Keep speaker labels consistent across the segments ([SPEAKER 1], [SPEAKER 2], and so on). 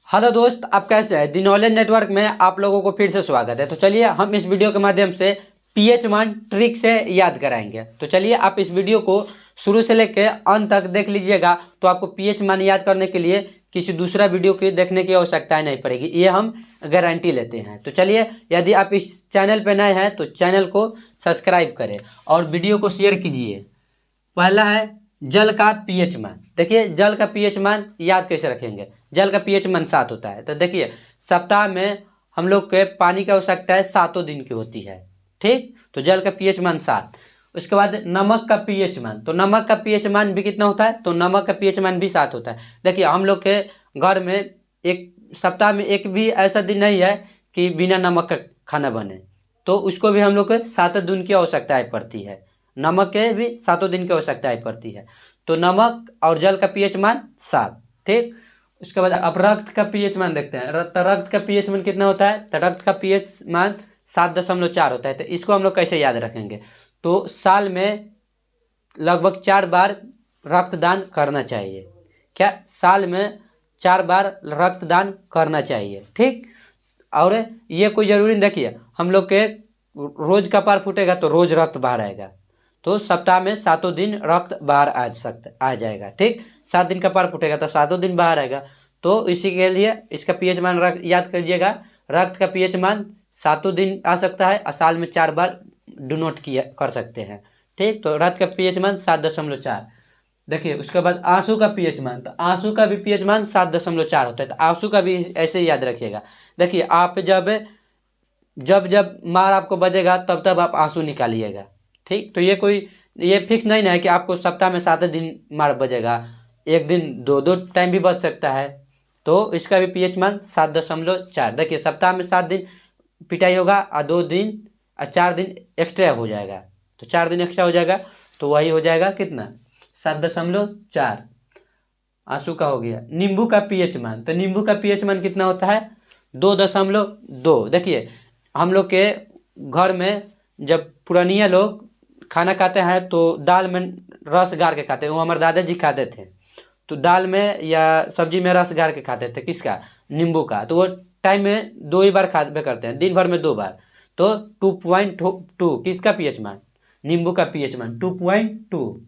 [SPEAKER 1] Hello दोस्त, आप कैसे हैं। दी नॉलेज नेटवर्क में आप लोगों को फिर से स्वागत है। तो चलिए हम इस वीडियो के माध्यम से पीएच मान ट्रिक से याद कराएंगे। तो चलिए आप इस वीडियो को शुरू से लेकर अंत तक देख लीजिएगा, तो आपको पीएच मान याद करने के लिए किसी दूसरा वीडियो की देखने की आवश्यकता नहीं पड़ेगी, ये हम गारंटी लेते हैं। तो चलिए, यदि आप इस चैनल पर नए हैं तो चैनल को सब्सक्राइब करें और वीडियो को शेयर कीजिए। पहला है जल का पीएच मान। देखिए, जल का पीएच मान याद कैसे रखेंगे। जल का पीएच मान 7 होता है। तो देखिए, सप्ताह में हम लोग के पानी की आवश्यकता है 7 दिन की होती है। ठीक, तो जल का पीएच मान 7। उसके बाद नमक का पीएच मान, तो नमक का पीएच मान भी कितना होता है, तो नमक का पीएच मान भी 7 होता है। देखिए, हम लोग के घर में एक सप्ताह में एक भी ऐसा दिन नहीं है कि बिना नमक का खाना बने, तो उसको भी हम लोग को 7 दिन की आवश्यकता पड़ती है। नमक के भी 7 दिन की आवश्यकता पड़ती है। तो नमक और जल का पीएच मान 7। ठीक, उसके बाद अब रक्त का पीएच मान देखते हैं। रक्त का पीएच मान कितना होता है, तो रक्त का पीएच मान 7.4 होता है। तो इसको हम लोग कैसे याद रखेंगे, तो साल में लगभग 4 बार रक्तदान करना चाहिए। क्या, साल में 4 बार रक्तदान करना चाहिए। ठीक, और ये कोई जरूरी नहीं। देखिए, हम लोग के रोज कपार फूटेगा तो रोज रक्त बाहर आएगा, तो सप्ताह में 7 दिन रक्त बाहर आ जाएगा। ठीक, 7 दिन कपार फूटेगा तो 7 दिन बाहर आएगा। तो इसी के लिए इसका पीएच मान याद करिएगा। रक्त का पीएच मान 7 दिन आ सकता है और साल में 4 बार डोनेट किया कर सकते हैं। ठीक, तो रक्त का पीएच मान 7.4। देखिए, उसके बाद आंसू का पीएच मान, तो आंसू का भी पीएच मान 7.4 होता है। तो आंसू का भी ऐसे ही याद रखिएगा। देखिए, आप जब जब जब मार आपको बजेगा तब तब आप आंसू निकालिएगा। ठीक, तो ये फिक्स नहीं है कि आपको सप्ताह में 7 दिन मार बजेगा, एक दिन 2 टाइम भी बच सकता है। तो इसका भी पीएच मान 7.4। देखिए, सप्ताह में 7 दिन पिटाई होगा और 2 दिन और 4 दिन एक्स्ट्रा हो जाएगा, तो 4 दिन एक्स्ट्रा हो जाएगा, तो वही हो जाएगा कितना, 7.4। आंसू का हो गया। नींबू का पीएच मान, तो नींबू का पीएच मान कितना होता है, 2.2। देखिए, हम लोग के घर में जब पुरानिया लोग खाना खाते हैं तो दाल में रस गार के खाते हैं। वो हमारे दादाजी खाते थे, तो दाल में या सब्जी में रस गार के खाते थे। किसका, नींबू का। तो वो टाइम में 2 ही बार खाते करते हैं, दिन भर में 2 बार। तो 2.2 किसका पीएच मान, नींबू का पीएच मान 2.2।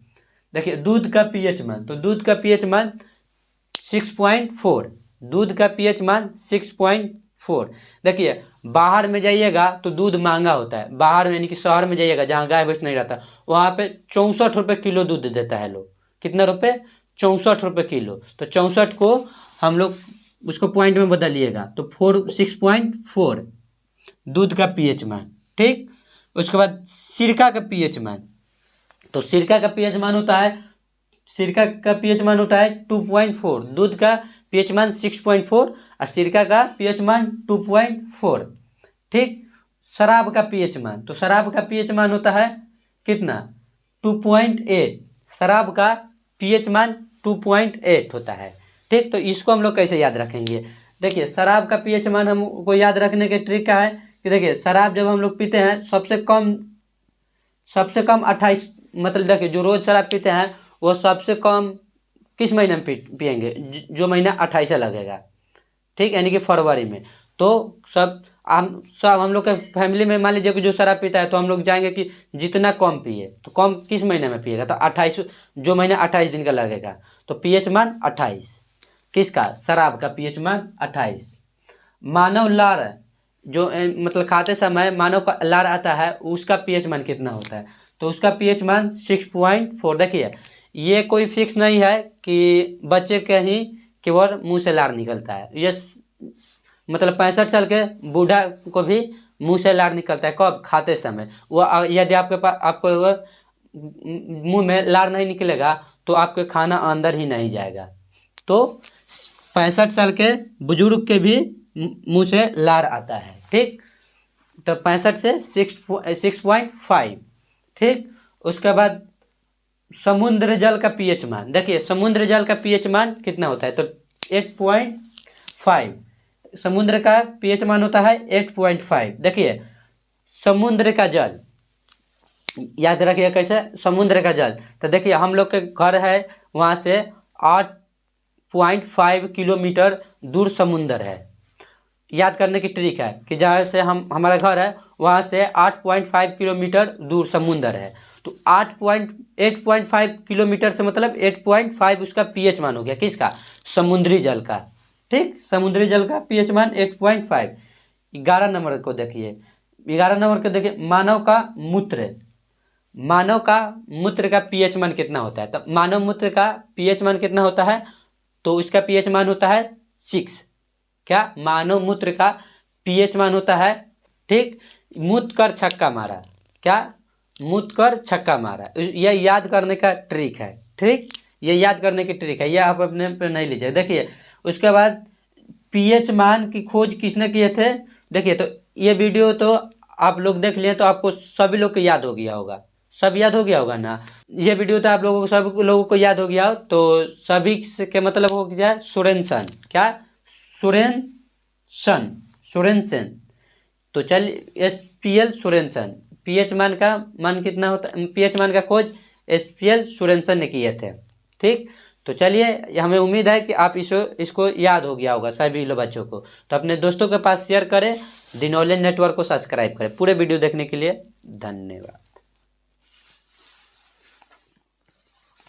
[SPEAKER 1] देखिए, दूध का पीएच मान, तो दूध का पीएच मान 6.4। दूध का पीएच मान 6.4। देखिए, बाहर में जाइएगा तो दूध महंगा होता है। बाहर में यानी कि शहर में जाइएगा जहाँ गाय भैंस नहीं रहता, वहाँ पे 64 रुपये किलो दूध देता है लोग। कितना रुपये, 64 रुपये किलो। तो 64 को हम लोग उसको पॉइंट में बदलिएगा तो 6.4 दूध का पीएच मान। ठीक, उसके बाद सिरका का पीएच मान, तो सिरका का पीएच मान होता है, सिरका का पीएच मान होता है 2.4। दूध का पीएच मान 6.4 और सिरका का पीएच मान 2.4। ठीक, शराब का पीएच मान, तो शराब का पीएच मान होता है कितना, 2.8। शराब का पीएच मान 2.8 होता है। ठीक, तो इसको हम लोग कैसे याद रखेंगे। देखिए, शराब का पीएच मान हमको याद रखने के ट्रिक क्या है कि देखिए, शराब जब हम लोग पीते हैं सबसे कम 28, मतलब देखिए जो रोज शराब पीते हैं वो सबसे कम किस महीने में पियेंगे, जो महीना 28 लगेगा। ठीक, यानी कि फरवरी में। तो सब हम लोग के फैमिली में मान लीजिए कि जो शराब पीता है तो हम लोग जाएंगे कि जितना कम पिए, तो कम किस महीने में पिएगा, तो 28, जो महीना 28 दिन का लगेगा। तो पीएच मान 28 किसका, शराब का पीएच मान 28। मानव लार, जो मतलब खाते समय मानव का लार आता है, उसका पीएच मान कितना होता है, तो उसका पीएच मान 6.4। देखिए, ये कोई फिक्स नहीं है कि बच्चे के ही केवल मुंह से लार निकलता है। ये मतलब 65 साल के बूढ़ा को भी मुंह से लार निकलता है। कब, खाते समय। वो यदि आपके पास आपको मुंह में लार नहीं निकलेगा तो आपके खाना अंदर ही नहीं जाएगा। तो 65 साल के बुजुर्ग के भी मुंह से लार आता है। ठीक, तो 65 से 6.5। ठीक, उसके बाद समुद्र जल का पीएच मान। देखिए, समुद्र जल का पीएच मान कितना होता है, तो 8.5। समुद्र का पीएच मान होता है 8.5। देखिए, समुद्र का जल याद रखिए कैसे, समुद्र का जल। तो देखिए, हम लोग के घर है वहाँ से 8.5 किलोमीटर दूर समुंदर है। याद करने की ट्रिक है कि जहाँ से हमारा घर है वहाँ से 8.5 किलोमीटर दूर समुंदर है। तो 8.5 किलोमीटर से मतलब 8.5 उसका पीएच मान हो गया, किसका? समुद्री जल का। ठीक, समुद्री जल का पीएच मान 8.5। 11 नंबर को देखिए, 11 नंबर को देखिए, मानव का मूत्र का पीएच मान कितना होता है? तो मानव मूत्र का पीएच मान कितना होता है? तो उसका पीएच मान होता है 6। क्या? मानव मूत्र का पीएच मान होता है, ठीक, मूत कर छक्का मारा। क्या? मूत कर छक्का मारा। यह याद करने का ट्रिक है। ठीक, ये याद करने की ट्रिक है, यह आप अपने पे नहीं लीजिए। देखिए उसके बाद पीएच मान की खोज किसने किए थे? देखिए, तो ये वीडियो तो आप लोग देख लिए तो आपको सभी लोग को याद हो गया होगा, सब याद हो गया होगा ना। ये वीडियो तो आप लोगों को, सब लोगों को याद हो गया हो, तो सभी के मतलब हो गया सोरेनसन। क्या? सोरेनसन। तो चल SPL सोरेनसन, पीएच मान कितना होता है? पीएच मान का खोज SPL सोरेनसन ने किए थे। ठीक, तो चलिए, हमें उम्मीद है कि आप इसको याद हो गया होगा सभी बच्चों को। तो अपने दोस्तों के पास शेयर करें, द नॉलेज नेटवर्क को सब्सक्राइब करें। पूरे वीडियो देखने के लिए धन्यवाद।